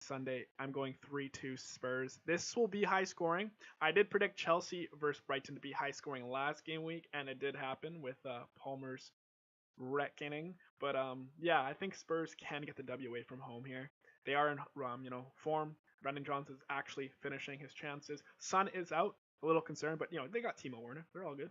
Sunday. I'm going 3-2 Spurs. This will be high scoring. I did predict Chelsea versus Brighton to be high scoring last game week, and it did happen with Palmer's reckoning. But yeah, I think Spurs can get the W away from home here. They are in form. Brendan Johnson's actually finishing his chances. Son is out. A little concerned, but they got Timo Werner. They're all good.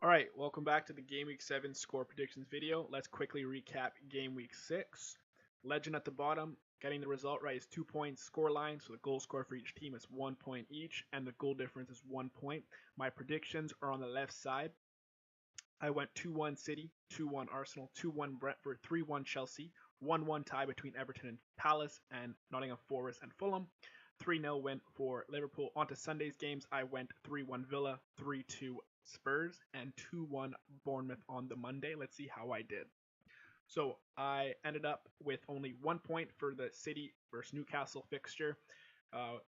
Alright, welcome back to the Game Week 7 score predictions video. Let's quickly recap Game Week 6. Legend at the bottom, getting the result right is 2 points. Score line, so the goal score for each team is 1 point each, and the goal difference is 1 point. My predictions are on the left side. I went 2-1 City, 2-1 Arsenal, 2-1 Brentford, 3-1 Chelsea, 1-1 tie between Everton and Palace, and Nottingham Forest and Fulham. 3-0 win for Liverpool. On to Sunday's games, I went 3-1 Villa, 3-2 Spurs, and 2-1 Bournemouth on the Monday. Let's see how I did. So I ended up with only 1 point for the City versus Newcastle fixture.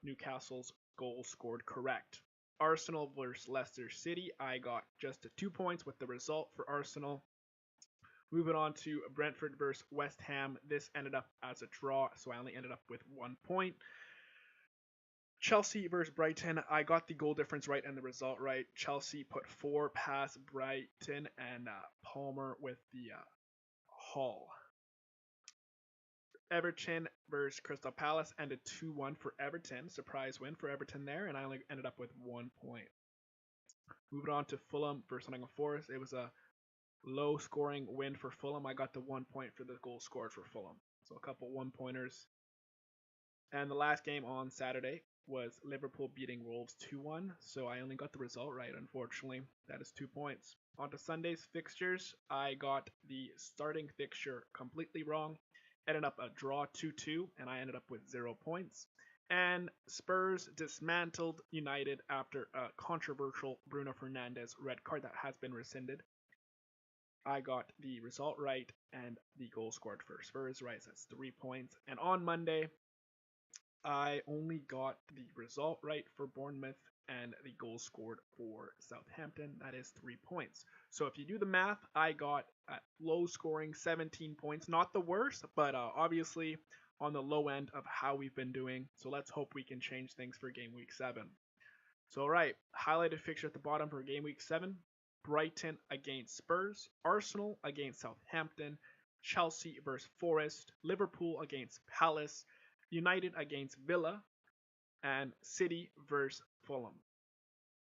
Newcastle's goal scored correct. Arsenal versus Leicester City, I got just 2 points with the result for Arsenal. Moving on to Brentford versus West Ham, this ended up as a draw, so I only ended up with 1 point. Chelsea versus Brighton, I got the goal difference right and the result right. Chelsea put 4 past Brighton, and Palmer with the haul. Everton versus Crystal Palace ended 2-1 for Everton. Surprise win for Everton there, and I only ended up with 1 point. Moving on to Fulham versus Nottingham Forest, it was a low scoring win for Fulham. I got the 1 point for the goal scored for Fulham. So a couple 1-pointers. And the last game on Saturday was Liverpool beating Wolves 2-1, so I only got the result right, unfortunately. That is 2 points. On to Sunday's fixtures, I got the starting fixture completely wrong. Ended up a draw 2-2, and I ended up with 0 points. And Spurs dismantled United after a controversial Bruno Fernandes red card that has been rescinded. I got the result right and the goal scored for Spurs right, so that's 3 points. And on Monday, I only got the result right for Bournemouth and the goal scored for Southampton. That is 3 points. So if you do the math, I got at low scoring 17 points. Not the worst, but obviously on the low end of how we've been doing. So let's hope we can change things for Game Week 7. So alright, highlighted fixture at the bottom for Game Week 7. Brighton against Spurs. Arsenal against Southampton. Chelsea versus Forest. Liverpool against Palace. United against Villa, and City versus Fulham.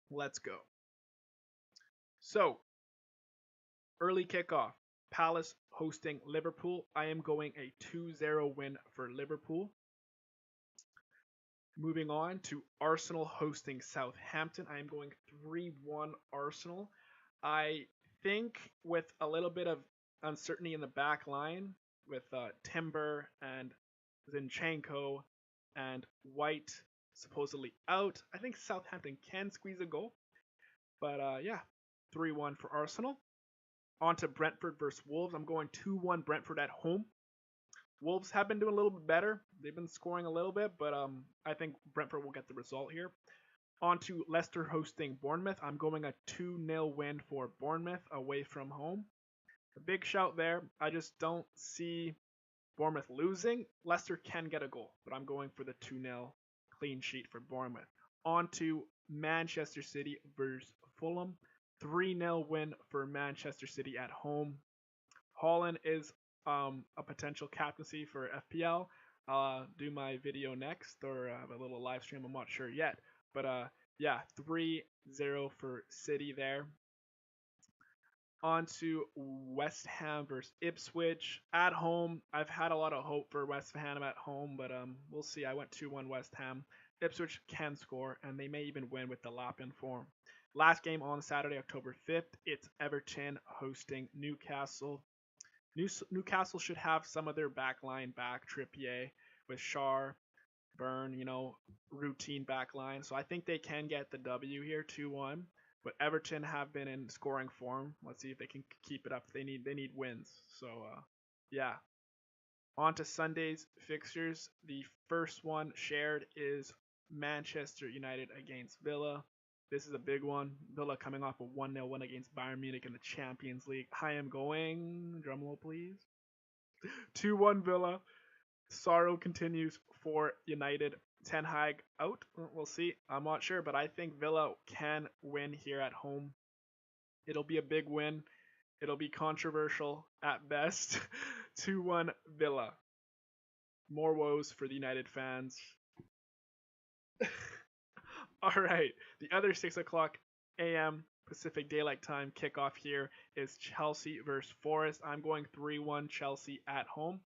Let's go. So, early kickoff. Palace hosting Liverpool. I am going a 2-0 win for Liverpool. Moving on to Arsenal hosting Southampton. I am going 3-1 Arsenal. I think with a little bit of uncertainty in the back line with Timber and Zinchenko and White supposedly out, I think Southampton can squeeze a goal. But yeah, 3-1 for Arsenal. On to Brentford versus Wolves. I'm going 2-1 Brentford at home. Wolves have been doing a little bit better. They've been scoring a little bit, but I think Brentford will get the result here. On to Leicester hosting Bournemouth. I'm going a 2-0 win for Bournemouth away from home. A big shout there. I just don't see Bournemouth losing. Leicester can get a goal, but I'm going for the 2-0 clean sheet for Bournemouth. On to Manchester City versus Fulham. 3-0 win for Manchester City at home. Haaland is a potential captaincy for FPL. I'll do my video next, or have a little live stream. I'm not sure yet. But yeah, 3-0 for City there. On to West Ham versus Ipswich at home. I've had a lot of hope for West Ham at home, but we'll see. I went 2-1 West Ham. Ipswich can score, and they may even win with the Lapin form. Last game on Saturday, October 5th, it's Everton hosting Newcastle. Newcastle should have some of their back line back, Trippier with Schär, Burn, routine back line. So I think they can get the W here, 2-1. But Everton have been in scoring form. Let's see if they can keep it up. They need wins. So yeah. On to Sunday's fixtures. The first one shared is Manchester United against Villa. This is a big one. Villa coming off a 1-0 win against Bayern Munich in the Champions League. I am going, drumroll please, 2-1 Villa. Sorrow continues for United. Ten Hag out. We'll see. I'm not sure, but I think Villa can win here at home. It'll be a big win. It'll be controversial at best. 2-1 Villa. More woes for the United fans. All right. The other 6 o'clock a.m. Pacific Daylight Time kickoff here is Chelsea versus Forest. I'm going 3-1 Chelsea at home.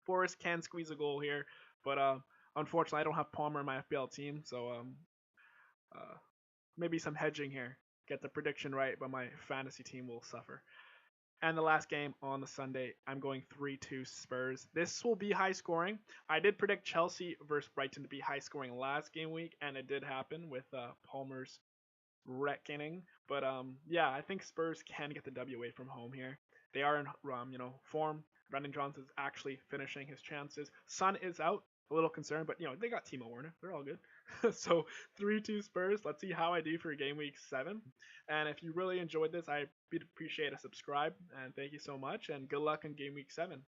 Forest can squeeze a goal here, but unfortunately I don't have Palmer in my FPL team, so maybe some hedging here. Get the prediction right, but my fantasy team will suffer. And the last game on the Sunday, I'm going 3-2 Spurs. This will be high scoring. I did predict Chelsea versus Brighton to be high scoring last game week, and it did happen with Palmer's reckoning. But yeah, I think Spurs can get the W away from home here. They are in form. Brendan Johnson's actually finishing his chances. Son is out. A little concerned, but they got Timo Werner. They're all good. So 3-2 Spurs. Let's see how I do for game week 7. And if you really enjoyed this, I'd appreciate a subscribe. And thank you so much. And good luck in game week 7.